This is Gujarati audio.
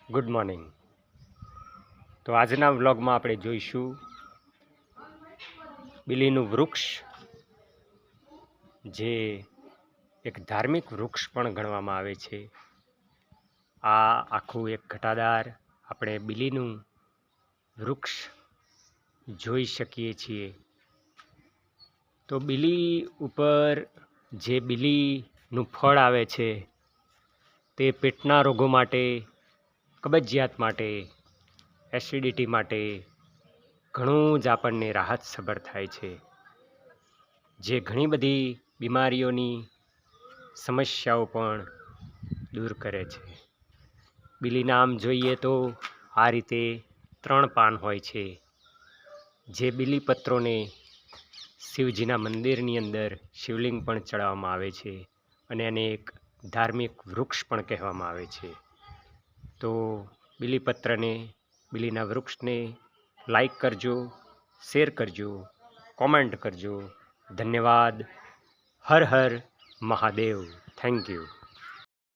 Good morning. તો આજના વ્લોગમાં આપણે જોઈશું બિલીનું વૃક્ષ, જે એક ધાર્મિક વૃક્ષ પણ ગણવામાં આવે છે. આ આખું એક ઘટાદાર આપણે બિલીનું વૃક્ષ જોઈ શકીએ છીએ. તો બિલી ઉપર જે બિલીનું ફળ આવે છે તે પેટના રોગો માટે, કબજિયાત માટે, એસિડિટી માટે ઘણું જ આપણને રાહત સબર થાય છે, જે ઘણી બધી બીમારીઓની સમસ્યાઓ પણ દૂર કરે છે. બિલીના આમ જોઈએ તો આ રીતે 3 પાન હોય છે, જે બિલીપત્રોને શિવજીના મંદિરની અંદર શિવલિંગ પણ ચડાવવામાં આવે છે અને એને એક ધાર્મિક વૃક્ષ પણ કહેવામાં આવે છે. તો બિલીપત્રને, બિલીના વૃક્ષને લાઈક કરજો, શેર કરજો, કોમેન્ટ કરજો. ધન્યવાદ. હર હર મહાદેવ. Thank you.